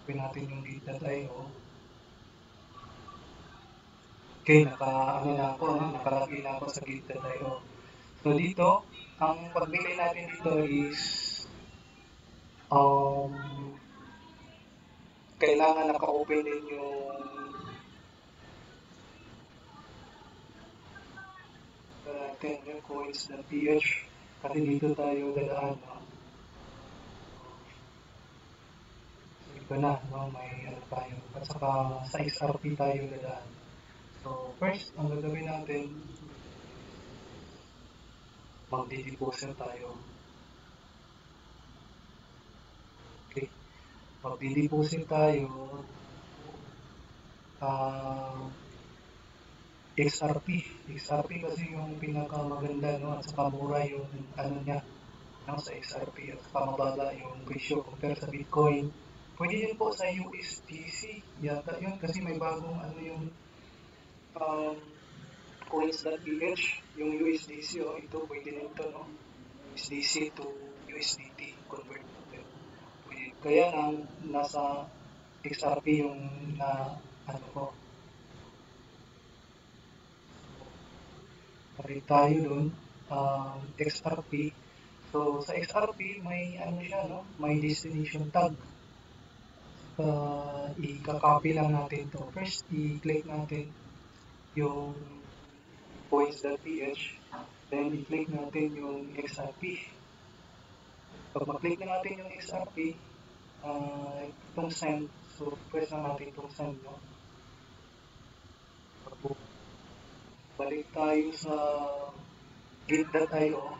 Open natin yung gate.io. Okay, nakalagay na ako sa gate.io. So dito, ang pagbili natin dito is kailangan naka-open din yung coins.ph kasi dito tayo dadaan. Ito na, may ano tayo. At saka sa XRP tayo dadaan. So first, ang gagawin natin, magdi-deposit tayo. Okay. Magdi-deposit tayo. XRP kasi yung pinakamaganda, no? At saka mura yung ano niya, no? Sa XRP at saka mababa yung presyo compare sa Bitcoin. Pwede din po sa USDC yata yun kasi may bagong ano yung um, coins.ph, yung USDC, ito pwede din ito, no? USDC to USDT convert natin. Kaya nasa XRP yung na ano ko. Palit tayo dun, XRP. So sa XRP may ano siya, no? May destination tag. I-copy lang natin to. First, i-click natin yung points.ph, then i-click natin yung XRP. Pag mag-click na natin yung XRP, itong send, so press na natin itong send, no? Balik tayo sa git.io.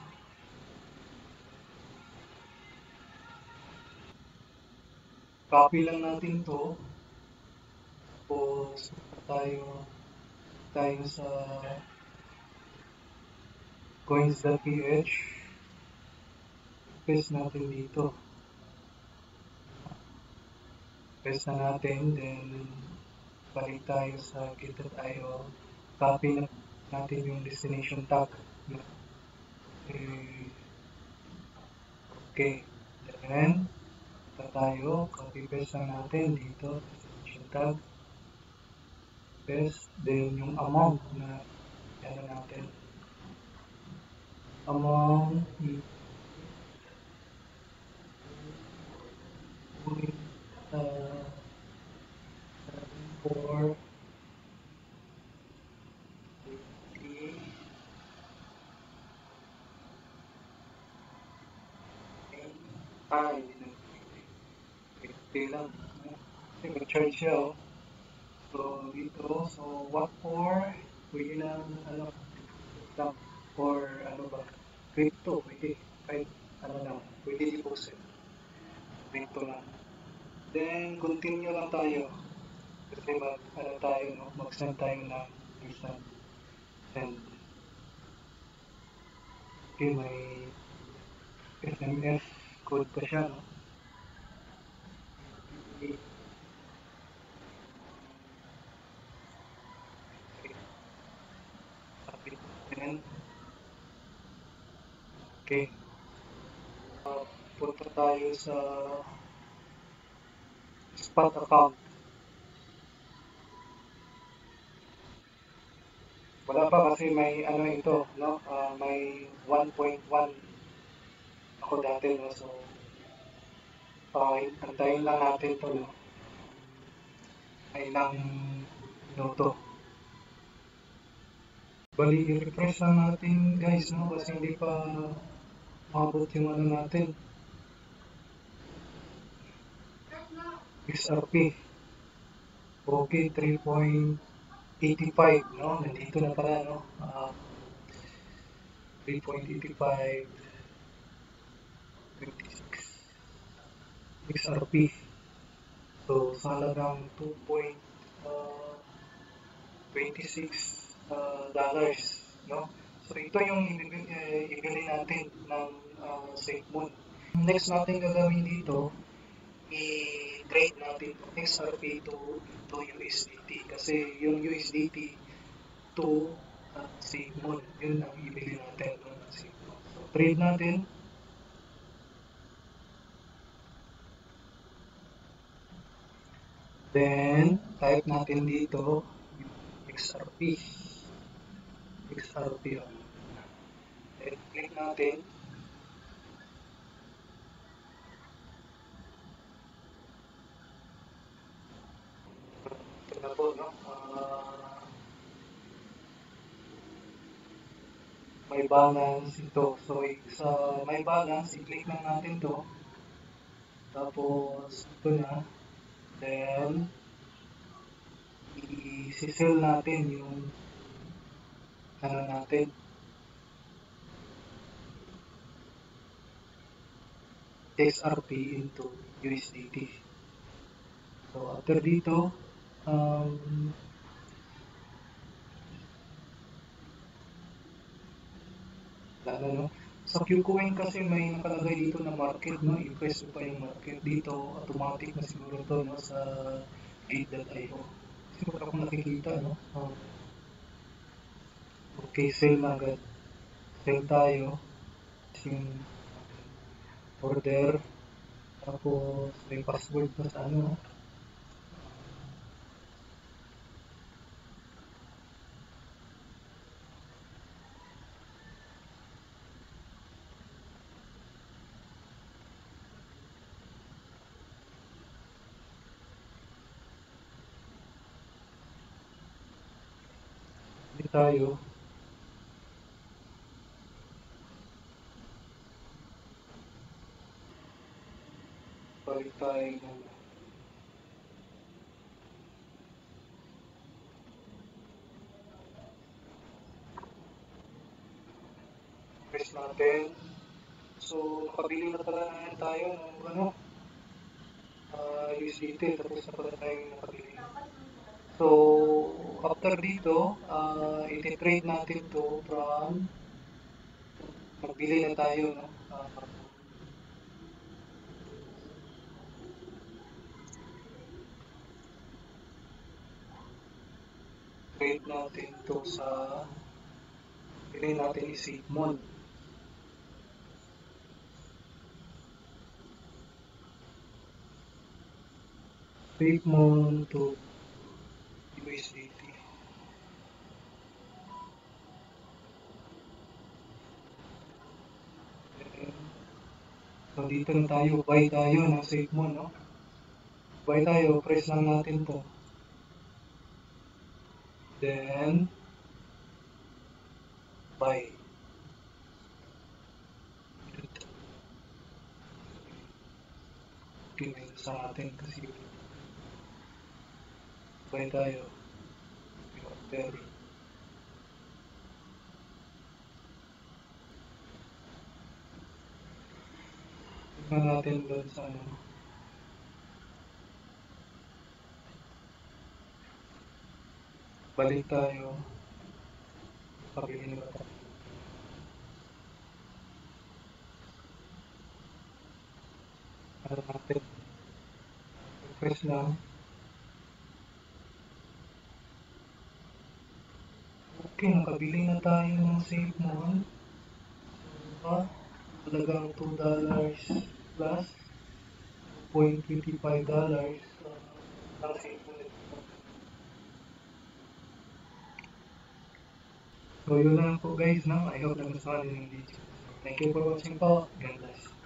Copy lang natin to. Tapos tayo sa coins.ph. Paste natin dito. Paste na natin, then balik tayo sa git.io. Copy natin yung destination tag. Okay. Then, tayo, copy paste lang natin dito, destination tag. Paste, then yung amount na ano natin. Amount for 50 lang. Kasi may charge siya, oh. So, dito, so what for? Pwede lang, ano, lang, for, ano ba, crypto, pwede, kahit, ano lang, pwede deposit. Crypto lang. Then, continue lang tayo. Kasi ano tayo, no? Mag-send tayo ng instant send. Okay, may SMS code pa siya, no? Okay. Punta tayo sa spot account. Wala pa kasi may ano ito, no? May 1.1 ako dati, no? So, antayin lang natin to, no? Ay lang minuto. Bali, i-refresh lang natin, guys, no? Kasi hindi pa mabot yung ano natin. XRP. Okay, 3.85, no? Nandito na pala, no? 3.85, 26 XRP. So, sa halagang 2.26 dollars, no? So, ito yung ibili natin ng SafeMoon. Next natin gagawin dito, i-trade natin itong XRP to USDT kasi yung USDT to SafeMoon, yun ang ibili natin. No? So, trade natin. Then, type natin dito yung XRP. XRP. Then, click natin. Ito na po, no? May balance ito. So, sa may balance, i-click lang natin to. Tapos, ito na. Then, i-sell natin yung natin. XRP into USDT. So, after dito, no? Sa Qcoin kasi may nakalagay dito na market, no? I-press pa yung market dito, automatic na siguro to, no? Sa Gate.io. Siguro ako nakikita, no? Okay, sell na agad. Sell tayo. Yung order. Tapos may password pa sa ano. Hindi tayo. Balik tayo ng press natin. So, nakabili na pala naman tayo ng ano, USDT, tapos na pala tayong nakabili. So, after dito, iti-trade natin to from magbili na tayo, no? Trade natin to sa pili natin i-SafeMon. SafeMon to USDT. So, dito na tayo, buy tayo ng SafeMon, no? Buy tayo, press lang natin to. Then, buy. Tingnan sa atin kasi buy tayo. Order. Tingnan natin doon sa ano. Balik tayo. Pabili na tayo. Para natin. Press lang. Okay, nakabili na tayo ng SafeMon. Diba? Talagang $2 plus $0.25 ang SafeMon. So, yun lang po guys, no? I hope nagustuhan nyo yung video. Thank you for watching po. God bless.